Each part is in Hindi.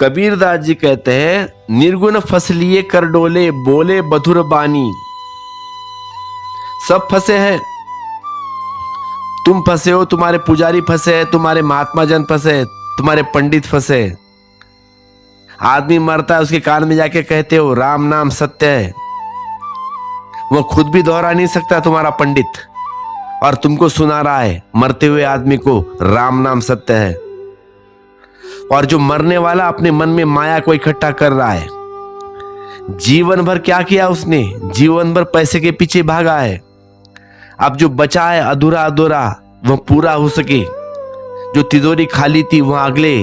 कबीरदास जी कहते हैं, निर्गुण फसलिए कर डोले, बोले मधुर बानी। सब फंसे हैं, तुम फंसे हो, तुम्हारे पुजारी फंसे हैं, तुम्हारे महात्मा जन फंसे हैं, तुम्हारे पंडित फंसे हैं। आदमी मरता है, उसके कान में जाके कहते हो राम नाम सत्य है। वो खुद भी दोहरा नहीं सकता तुम्हारा पंडित, और तुमको सुना रहा है मरते हुए आदमी को राम नाम सत्य है। और जो मरने वाला अपने मन में माया को इकट्ठा कर रहा है, जीवन भर क्या किया उसने, जीवन भर पैसे के पीछे भागा है। अब जो बचा है अधूरा अधूरा वह पूरा हो सके। जो तिजोरी खाली थी वह अगले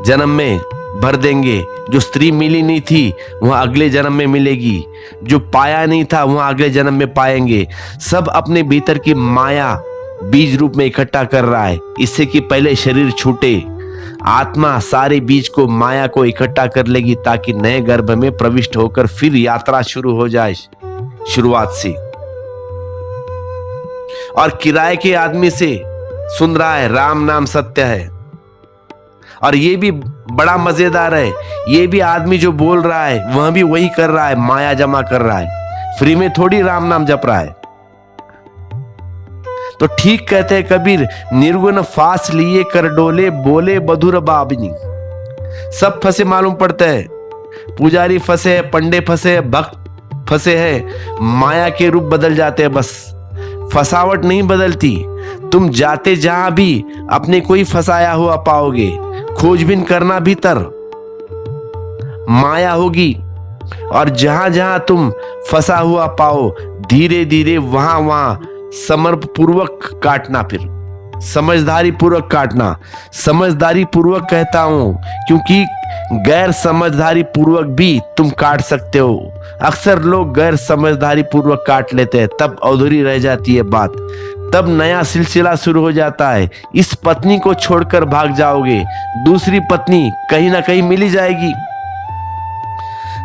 जन्म में भर देंगे। जो स्त्री मिली नहीं थी वह अगले जन्म में मिलेगी। जो पाया नहीं था वह अगले जन्म में पाएंगे। सब अपने भीतर की माया बीज रूप में इकट्ठा कर रहा है। इससे कि पहले शरीर छूटे, आत्मा सारे बीज को, माया को इकट्ठा कर लेगी, ताकि नए गर्भ में प्रविष्ट होकर फिर यात्रा शुरू हो जाए शुरुआत से। और किराए के आदमी से सुन रहा है राम नाम सत्य है। और ये भी बड़ा मजेदार है, ये भी आदमी जो बोल रहा है वह भी वही कर रहा है, माया जमा कर रहा है, फ्री में थोड़ी राम नाम जप रहा है। तो ठीक कहते हैं कबीर, निर्गुण फास लिए कर डोले, बोले मधुर बाबनी। सब फंसे मालूम पड़ता है, पुजारी फंसे हैं, पंडे फंसे हैं, भक्त फंसे हैं, माया के रूप बदल जाते हैं। बस फसावट नहीं बदलती। तुम जाते जहां भी अपने कोई फंसाया हुआ पाओगे। खोजबीन करना भीतर, माया होगी। और जहां जहां तुम फंसा हुआ पाओ, धीरे धीरे वहां वहां समर्पण पूर्वक काटना, फिर समझदारी पूर्वक काटना। समझदारी पूर्वक कहता हूं क्योंकि गैर समझदारी पूर्वक भी तुम काट सकते हो। अक्सर लोग गैर समझदारी पूर्वक काट लेते हैं, तब अधूरी रह जाती है बात, तब नया सिलसिला शुरू हो जाता है। इस पत्नी को छोड़कर भाग जाओगे, दूसरी पत्नी कहीं ना कहीं मिल ही जाएगी।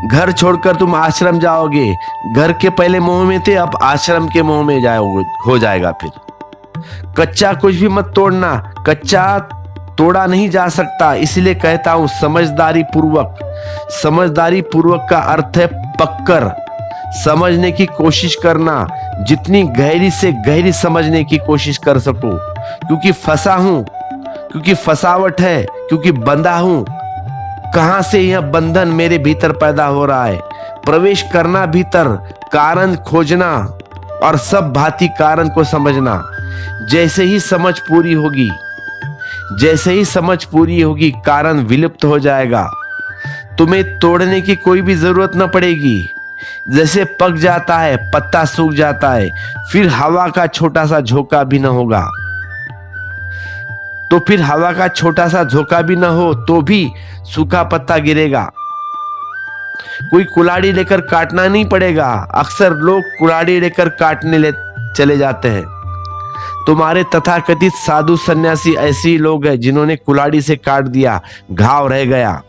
घर छोड़कर तुम आश्रम जाओगे, घर के पहले मोह में थे, अब आश्रम के मोह में जाओगे, हो जाएगा फिर। कच्चा कुछ भी मत तोड़ना, कच्चा तोड़ा नहीं जा सकता। इसलिए कहता हूं समझदारी पूर्वक। समझदारी पूर्वक का अर्थ है पककर समझने की कोशिश करना, जितनी गहरी से गहरी समझने की कोशिश कर सको। क्योंकि फंसा हूं, क्योंकि फसावट है, क्योंकि बंधा हूं। कहां से यह बंधन मेरे भीतर पैदा हो रहा है? प्रवेश करना भीतर, कारण खोजना और सब भांति कारण को समझना। जैसे ही समझ पूरी होगी, जैसे ही समझ पूरी होगी, कारण विलुप्त हो जाएगा। तुम्हें तोड़ने की कोई भी जरूरत न पड़ेगी। जैसे पक जाता है, पत्ता सूख जाता है, फिर हवा का छोटा सा झोंका भी न होगा। तो फिर हवा का छोटा सा झोंका भी न हो तो भी सूखा पत्ता गिरेगा। कोई कुल्हाड़ी लेकर काटना नहीं पड़ेगा। अक्सर लोग कुल्हाड़ी लेकर काटने चले जाते हैं। तुम्हारे तथाकथित साधु सन्यासी ऐसे ही लोग हैं जिन्होंने कुल्हाड़ी से काट दिया, घाव रह गया।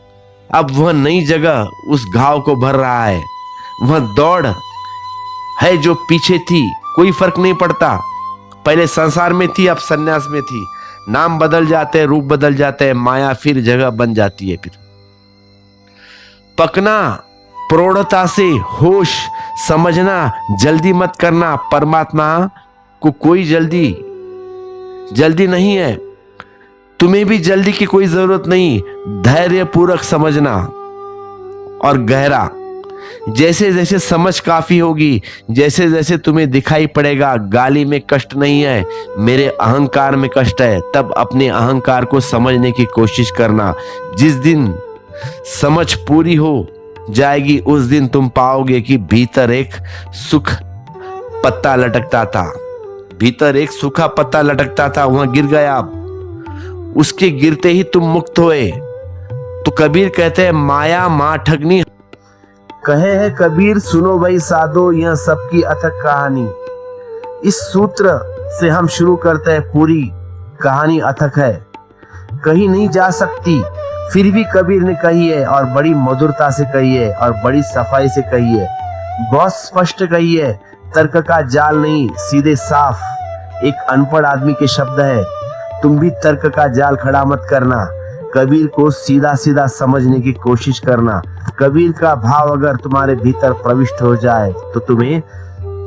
अब वह नई जगह उस घाव को भर रहा है। वह दौड़ है जो पीछे थी, कोई फर्क नहीं पड़ता। पहले संसार में थी, अब सन्यास में थी। नाम बदल जाते हैं, रूप बदल जाते हैं, माया फिर जगह बन जाती है। फिर पकना प्रौढ़ता से, होश समझना, जल्दी मत करना। परमात्मा को कोई जल्दी नहीं है, तुम्हें भी जल्दी की कोई जरूरत नहीं। धैर्य पूर्वक समझना और गहरा। जैसे जैसे समझ काफी होगी, जैसे जैसे तुम्हें दिखाई पड़ेगा गाली में कष्ट नहीं है, मेरे अहंकार में कष्ट है, तब अपने अहंकार को समझने की कोशिश करना। जिस दिन समझ पूरी हो जाएगी उस दिन तुम पाओगे कि भीतर एक सुख पत्ता लटकता था, भीतर एक सूखा पत्ता लटकता था, वहां गिर गया। उसके गिरते ही तुम मुक्त हुए। तो कबीर कहते हैं माया मां ठगनी। कहे है कबीर सुनो भाई साधो, यह सबकी अथक कहानी। इस सूत्र से हम शुरू करते हैं, पूरी कहानी अथक है, कहीं नहीं जा सकती, फिर भी कबीर ने कही है, और बड़ी मधुरता से कही है, और बड़ी सफाई से कही है, बहुत स्पष्ट कही है। तर्क का जाल नहीं, सीधे साफ एक अनपढ़ आदमी के शब्द है। तुम भी तर्क का जाल खड़ा मत करना। कबीर को सीधा सीधा समझने की कोशिश करना। कबीर का भाव अगर तुम्हारे भीतर प्रविष्ट हो जाए तो तुम्हें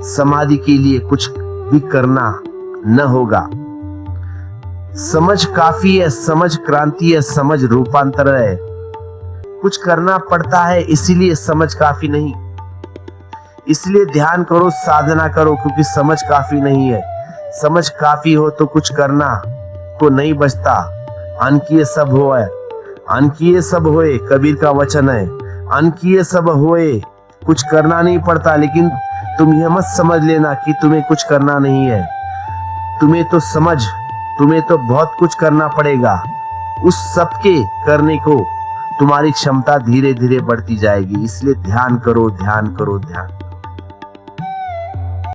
समाधि के लिए कुछ भी करना न होगा। समझ काफी है, समझ क्रांति है, समझ रूपांतर है। कुछ करना पड़ता है, इसीलिए समझ काफी नहीं। इसलिए ध्यान करो, साधना करो, क्योंकि समझ काफी नहीं है। समझ काफी हो तो कुछ करना को नहीं बचता। अन किए सब होए, अन किए सब होए, कबीर का वचन है। अन किए सब होए, कुछ करना नहीं पड़ता। लेकिन तुम यह मत समझ लेना कि तुम्हें कुछ करना नहीं है। तुम्हें तो बहुत कुछ करना पड़ेगा। उस सब के करने को तुम्हारी क्षमता धीरे धीरे बढ़ती जाएगी। इसलिए ध्यान करो, ध्यान करो, ध्यान।